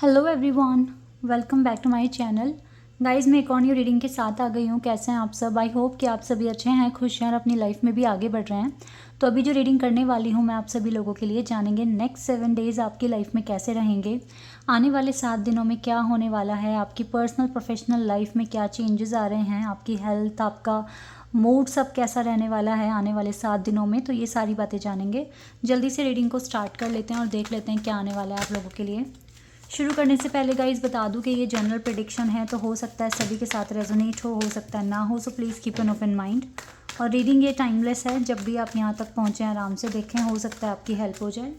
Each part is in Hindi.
Hello everyone, welcome back to my channel. Guys, मैं एक और न्यू रीडिंग के साथ आ गई हूँ। कैसे हैं आप सब? आई होप कि आप सभी अच्छे हैं, खुश हैं और अपनी लाइफ में भी आगे बढ़ रहे हैं। तो अभी जो रीडिंग करने वाली हूँ मैं आप सभी लोगों के लिए, जानेंगे नेक्स्ट 7 डेज़ आपकी लाइफ में कैसे रहेंगे, आने वाले 7 दिनों में क्या होने वाला है, आपकी पर्सनल प्रोफेशनल लाइफ में क्या चेंजेस आ रहे हैं, आपकी हेल्थ, आपका मूड सब कैसा रहने वाला है आने वाले 7 दिनों में। तो ये सारी बातें जानेंगे। जल्दी से रीडिंग को स्टार्ट कर लेते हैं और देख लेते हैं क्या आने वाला है आप लोगों के लिए। शुरू करने से पहले गाइस बता दूं कि ये जनरल प्रेडिक्शन है, तो हो सकता है सभी के साथ रेजोनेट हो सकता है ना हो, so please keep an open mind. और रीडिंग ये टाइमलेस है, जब भी आप यहाँ तक पहुँचें आराम से देखें, हो सकता है आपकी हेल्प हो जाए।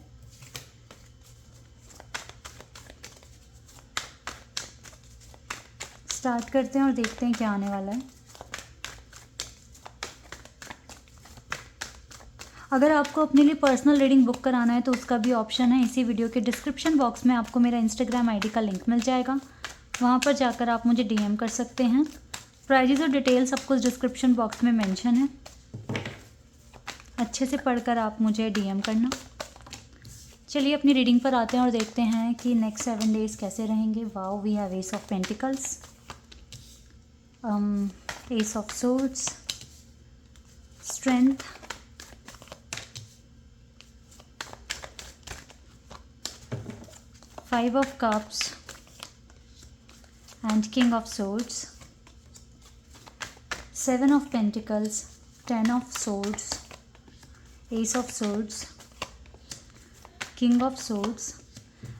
स्टार्ट करते हैं और देखते हैं क्या आने वाला है। अगर आपको अपने लिए पर्सनल रीडिंग बुक कराना है तो उसका भी ऑप्शन है। इसी वीडियो के डिस्क्रिप्शन बॉक्स में आपको मेरा इंस्टाग्राम आईडी का लिंक मिल जाएगा, वहाँ पर जाकर आप मुझे डीएम कर सकते हैं। प्राइजेस और डिटेल सब कुछ डिस्क्रिप्शन बॉक्स में मेंशन है, अच्छे से पढ़कर आप मुझे डीएम करना। चलिए अपनी रीडिंग पर आते हैं और देखते हैं कि नेक्स्ट 7 डेज़ कैसे रहेंगे। Wow, we have ace of pentacles, ace of swords, strength, Five of Cups and King of Swords, Seven of Pentacles, Ten of Swords, Ace of Swords, King of Swords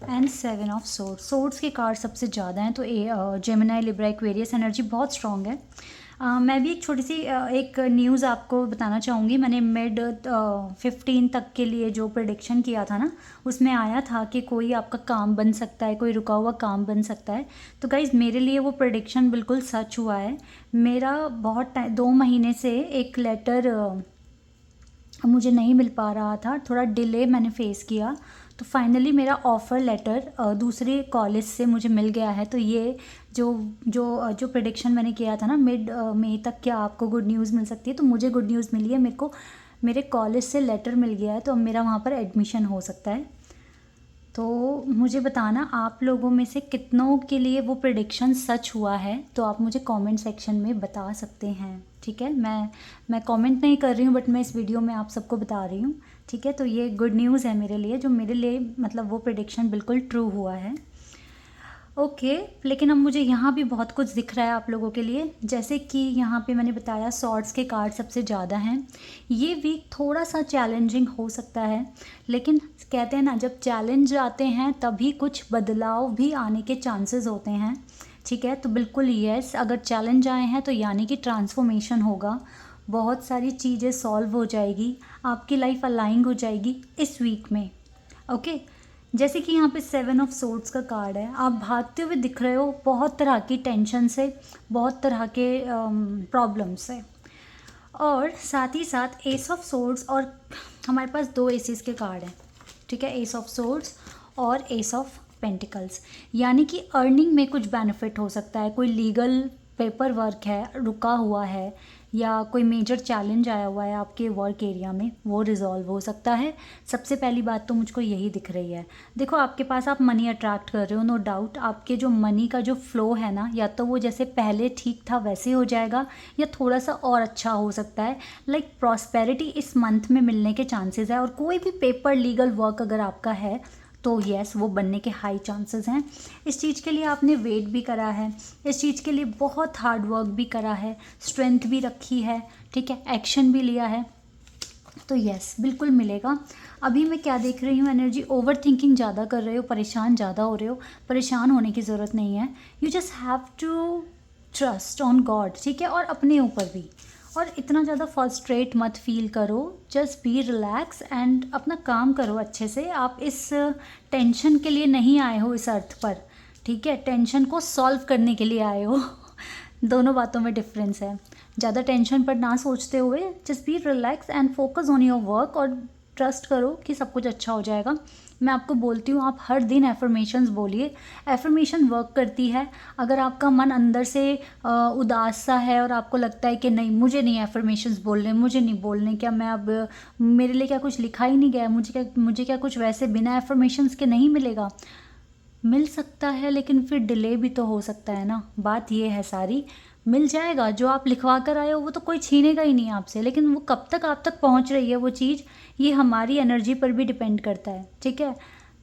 and 7 of swords. Swords के कार्ड सबसे ज़्यादा हैं, तो जेमिनी, लिब्रा, एक्वेरियस एनर्जी बहुत स्ट्रॉन्ग है। मैं भी एक छोटी सी एक न्यूज़ आपको बताना चाहूँगी। मैंने मिड 15 तक के लिए जो प्रेडिक्शन किया था ना, उसमें आया था कि कोई आपका काम बन सकता है, कोई रुका हुआ काम बन सकता है। तो गाइज़ मेरे लिए वो प्रेडिक्शन बिल्कुल सच हुआ है। मेरा बहुत 2 महीने से एक लेटर मुझे नहीं मिल पा रहा था, थोड़ा डिले मैंने फेस किया, तो फाइनली मेरा ऑफ़र लेटर दूसरे कॉलेज से मुझे मिल गया है। तो ये जो जो जो प्रेडिक्शन मैंने किया था ना, मिड मई तक क्या आपको गुड न्यूज़ मिल सकती है, तो मुझे गुड न्यूज़ मिली है। मेरे को मेरे कॉलेज से लेटर मिल गया है, तो अब मेरा वहाँ पर एडमिशन हो सकता है। तो मुझे बताना आप लोगों में से कितनों के लिए वो प्रेडिक्शन सच हुआ है, तो आप मुझे कमेंट सेक्शन में बता सकते हैं। ठीक है, मैं कमेंट नहीं कर रही हूँ, बट मैं इस वीडियो में आप सबको बता रही हूँ। ठीक है, तो ये गुड न्यूज़ है मेरे लिए, जो मेरे लिए मतलब वो प्रेडिक्शन बिल्कुल ट्रू हुआ है। ओके, लेकिन अब मुझे यहाँ भी बहुत कुछ दिख रहा है आप लोगों के लिए। जैसे कि यहाँ पे मैंने बताया सॉर्ड्स के कार्ड सबसे ज़्यादा हैं। ये वीक थोड़ा सा चैलेंजिंग हो सकता है, लेकिन कहते हैं ना, जब चैलेंज आते हैं तभी कुछ बदलाव भी आने के चांसेस होते हैं। ठीक है, तो बिल्कुल यस, अगर चैलेंज आए हैं तो यानी कि ट्रांसफॉर्मेशन होगा, बहुत सारी चीज़ें सॉल्व हो जाएगी, आपकी लाइफ अलाइन हो जाएगी इस वीक में। ओके, जैसे कि यहाँ पे 7 ऑफ सोर्ड्स का कार्ड है, आप भागते हुए दिख रहे हो बहुत तरह की टेंशन से, बहुत तरह के प्रॉब्लम से, और साथ ही साथ एस ऑफ सोर्ड्स, और हमारे पास 2 एसेस के कार्ड हैं। ठीक है, एस ऑफ सोर्ड्स और एस ऑफ पेंटिकल्स, यानी कि अर्निंग में कुछ बेनिफिट हो सकता है। कोई लीगल पेपर वर्क है रुका हुआ है, या कोई मेजर चैलेंज आया हुआ है आपके वर्क एरिया में, वो रिजॉल्व हो सकता है। सबसे पहली बात तो मुझको यही दिख रही है। देखो, आपके पास आप मनी अट्रैक्ट कर रहे हो, नो डाउट। आपके जो मनी का जो फ्लो है ना, या तो वो जैसे पहले ठीक था वैसे हो जाएगा, या थोड़ा सा और अच्छा हो सकता है। लाइक प्रॉस्पेरिटी इस मंथ में मिलने के चांसेस है। और कोई भी पेपर लीगल वर्क अगर आपका है तो यस, वो बनने के हाई चांसेस हैं। इस चीज़ के लिए आपने वेट भी करा है, इस चीज़ के लिए बहुत हार्ड वर्क भी करा है, स्ट्रेंथ भी रखी है, ठीक है, एक्शन भी लिया है, तो यस बिल्कुल मिलेगा। अभी मैं क्या देख रही हूँ, एनर्जी ओवर थिंकिंग ज़्यादा कर रहे हो, परेशान ज़्यादा हो रहे हो। परेशान होने की ज़रूरत नहीं है, you just have to trust on God. ठीक है, और अपने ऊपर भी, और इतना ज़्यादा फ्रस्ट्रेट मत फील करो, जस्ट बी रिलैक्स एंड अपना काम करो अच्छे से। आप इस टेंशन के लिए नहीं आए हो इस अर्थ पर, ठीक है, टेंशन को सॉल्व करने के लिए आए हो। दोनों बातों में डिफरेंस है। ज़्यादा टेंशन पर ना सोचते हुए just be relax and focus on your work, और ट्रस्ट करो कि सब कुछ अच्छा हो जाएगा। मैं आपको बोलती हूँ, आप हर दिन एफर्मेशंस बोलिए, एफर्मेशन वर्क करती है। अगर आपका मन अंदर से उदास सा है और आपको लगता है कि नहीं, मुझे नहीं एफर्मेशंस बोलने, मुझे नहीं बोलने, क्या मैं अब, मेरे लिए क्या कुछ लिखा ही नहीं गया, मुझे क्या कुछ वैसे बिना एफर्मेशंस के नहीं मिलेगा, मिल सकता है लेकिन फिर डिले भी तो हो सकता है ना, बात ये है सारी। मिल जाएगा, जो आप लिखवा कर आए हो वो तो कोई छीनेगा ही नहीं आपसे, लेकिन वो कब तक आप तक पहुंच रही है वो चीज़, ये हमारी एनर्जी पर भी डिपेंड करता है, ठीक है।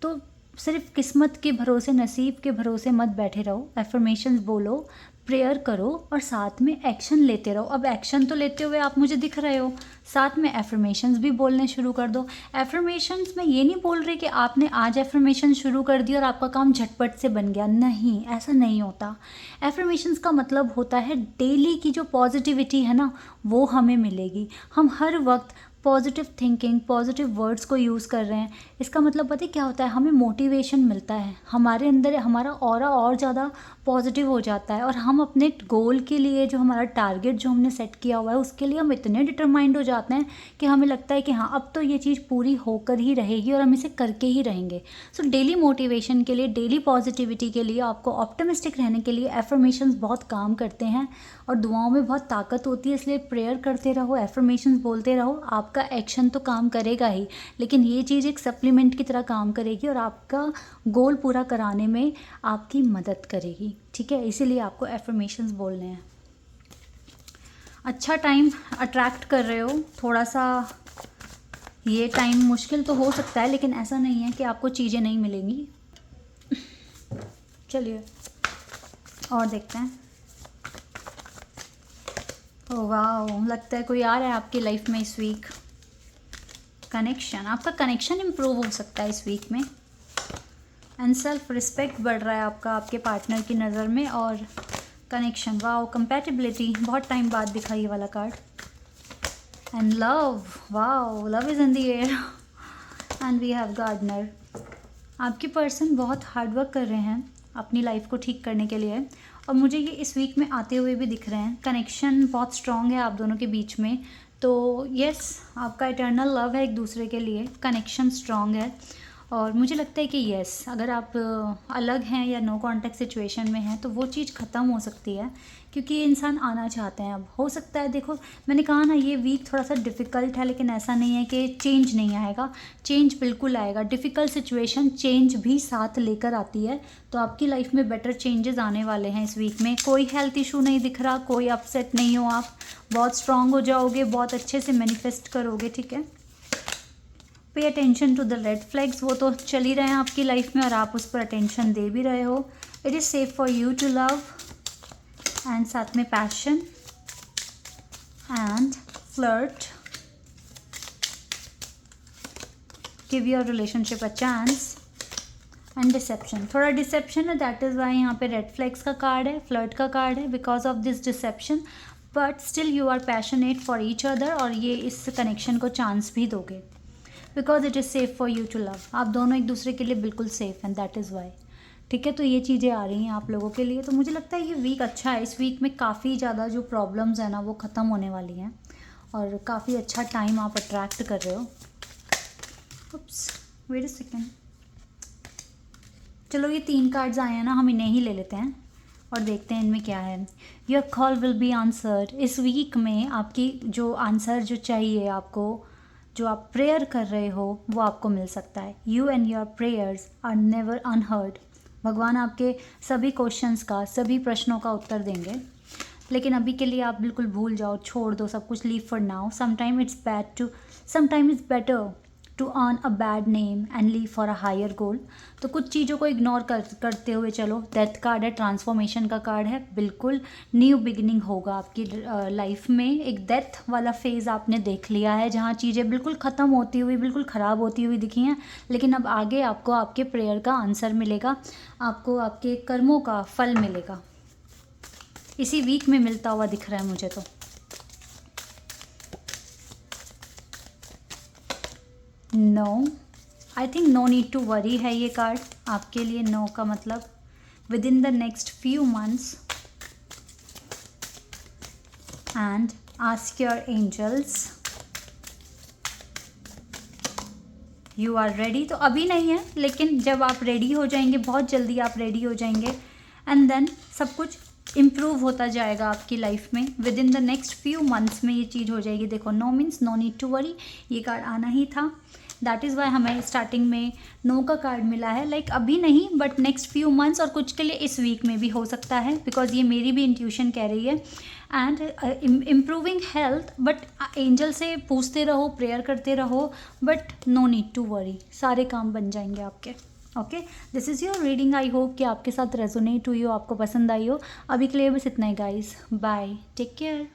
तो सिर्फ किस्मत के भरोसे, नसीब के भरोसे मत बैठे रहो, एफर्मेशंस बोलो, प्रेयर करो और साथ में एक्शन लेते रहो। अब एक्शन तो लेते हुए आप मुझे दिख रहे हो, साथ में एफर्मेशंस भी बोलने शुरू कर दो। एफर्मेशंस मैं ये नहीं बोल रही कि आपने आज एफर्मेशन शुरू कर दी और आपका काम झटपट से बन गया, नहीं, ऐसा नहीं होता। एफर्मेशंस का मतलब होता है डेली की जो पॉजिटिविटी है ना वो हमें मिलेगी। हम हर वक्त पॉजिटिव थिंकिंग, पॉजिटिव वर्ड्स को यूज़ कर रहे हैं, इसका मतलब पता है क्या होता है, हमें मोटिवेशन मिलता है, हमारे अंदर हमारा ऑरा और ज़्यादा पॉजिटिव हो जाता है और हम अपने गोल के लिए, जो हमारा टारगेट जो हमने सेट किया हुआ है उसके लिए हम इतने डिटरमाइंड हो जाते हैं कि हमें लगता है कि हाँ अब तो ये चीज़ पूरी होकर ही रहेगी और हम इसे करके ही रहेंगे। सो डेली मोटिवेशन के लिए, डेली पॉजिटिविटी के लिए, आपको ऑप्टिमिस्टिक रहने के लिए एफर्मेशंस बहुत काम करते हैं और दुआओं में बहुत ताकत होती है, इसलिए प्रेयर करते रहो, एफर्मेशंस बोलते रहो। आपका एक्शन तो काम करेगा ही, लेकिन ये चीज़ एक सप्लीमेंट की तरह काम करेगी और आपका गोल पूरा कराने में आपकी मदद करेगी, ठीक है। इसीलिए आपको एफर्मेशंस बोलने हैं। अच्छा टाइम अट्रैक्ट कर रहे हो, थोड़ा सा ये टाइम मुश्किल तो हो सकता है लेकिन ऐसा नहीं है कि आपको चीज़ें नहीं मिलेंगी। चलिए और देखते हैं। ओह वाह, लगता है कोई आ रहा है आपकी लाइफ में इस वीक। कनेक्शन, आपका कनेक्शन इम्प्रूव हो सकता है इस वीक में एंड सेल्फ रिस्पेक्ट बढ़ रहा है आपका आपके पार्टनर की नज़र में। और कनेक्शन, वाओ, कंपैटिबिलिटी, बहुत टाइम बाद दिखा ये वाला card. And love, wow, love is in the air and we have gardener. आपके पर्सन बहुत हार्ड वर्क कर रहे हैं अपनी लाइफ को ठीक करने के लिए और मुझे ये इस वीक में आते हुए भी दिख रहे हैं। कनेक्शन बहुत स्ट्रॉन्ग है आप दोनों के बीच में, तो यस आपका इटर्नल लव है एक दूसरे के लिए, कनेक्शन स्ट्रॉन्ग है। और मुझे लगता है कि यस अगर आप अलग हैं या नो कांटेक्ट सिचुएशन में हैं तो वो चीज़ ख़त्म हो सकती है, क्योंकि ये इंसान आना चाहते हैं। अब हो सकता है, देखो मैंने कहा ना ये वीक थोड़ा सा डिफ़िकल्ट है, लेकिन ऐसा नहीं है कि चेंज नहीं आएगा, चेंज बिल्कुल आएगा। डिफ़िकल्ट सिचुएशन चेंज भी साथ लेकर आती है, तो आपकी लाइफ में बेटर चेंजेस आने वाले हैं इस वीक में। कोई हेल्थ इशू नहीं दिख रहा, कोई अपसेट नहीं हो आप, बहुत स्ट्रांग हो जाओगे, बहुत अच्छे से मैनिफेस्ट करोगे, ठीक है। Pay attention to the red flags, वो तो चल ही रहे हैं आपकी लाइफ में और आप उस पर अटेंशन दे भी रहे हो। It is safe for you to love and साथ में passion and flirt, give your relationship a chance and deception. थोड़ा डिसेप्शन है, दैट इज़ वाई यहाँ पे रेड फ्लैग्स का कार्ड है, फ्लर्ट का कार्ड है, because of this deception, but still you are passionate for each other और ये इस कनेक्शन को चांस भी दोगे because it is safe for you to love. आप दोनों एक दूसरे के लिए बिल्कुल सेफ हैं, दैट इज़ वाई, ठीक है। तो ये चीज़ें आ रही हैं आप लोगों के लिए, तो मुझे लगता है ये वीक अच्छा है। इस वीक में काफ़ी ज़्यादा जो प्रॉब्लम्स हैं ना वो ख़त्म होने वाली हैं और काफ़ी अच्छा टाइम आप अट्रैक्ट कर रहे हो। उप्स, वेट अ सेकेंड, चलो ये 3 कार्ड्स आए हैं ना, हम इन्हें ही ले लेते हैं और देखते हैं इनमें क्या है। Your call will be answered. इस वीक में आपकी जो आंसर जो चाहिए आपको, जो आप प्रेयर कर रहे हो वो आपको मिल सकता है। You and your prayers are never unheard. भगवान आपके सभी क्वेश्चंस का, सभी प्रश्नों का उत्तर देंगे, लेकिन अभी के लिए आप बिल्कुल भूल जाओ, छोड़ दो सब कुछ, leave for now. Sometime it's better to earn a bad name and leave for a higher goal. तो कुछ चीज़ों को इग्नोर करते हुए चलो। डेथ कार्ड है, ट्रांसफॉर्मेशन का कार्ड है, बिल्कुल न्यू बिगिनिंग होगा आपकी लाइफ में। एक डेथ वाला फेज़ आपने देख लिया है जहाँ चीज़ें बिल्कुल ख़त्म होती हुई, बिल्कुल ख़राब होती हुई दिखी हैं, लेकिन अब आगे आपको आपके प्रेयर का आंसर मिलेगा, आपको आपके कर्मों का फल मिलेगा। इसी वीक में मिलता हुआ दिख रहा है मुझे तो। No, I think no need to worry है ये कार्ड आपके लिए। नो का मतलब within the next few months and ask your angels you are ready. तो अभी नहीं है, लेकिन जब आप रेडी हो जाएंगे, बहुत जल्दी आप रेडी हो जाएंगे एंड देन सब कुछ इम्प्रूव होता जाएगा आपकी लाइफ में। Within the next few months में ये चीज़ हो जाएगी। देखो, no means no need to worry, ये कार्ड आना ही था। दैट इज़ वाई हमें स्टार्टिंग में नो का कार्ड मिला है, लाइक अभी नहीं बट नेक्स्ट फ्यू मंथ्स और कुछ के लिए इस वीक में भी हो सकता है, बिकॉज ये मेरी भी इंट्यूशन कह रही है। And improving health, but angel से पूछते रहो, प्रेयर करते रहो, but no need to worry, सारे काम बन जाएंगे आपके। Okay, this is your reading. I hope कि आपके साथ रेजोनेट हुई हो, आपको पसंद आई हो। अभी के लिए बस इतना ही गाइस, बाय, टेक केयर।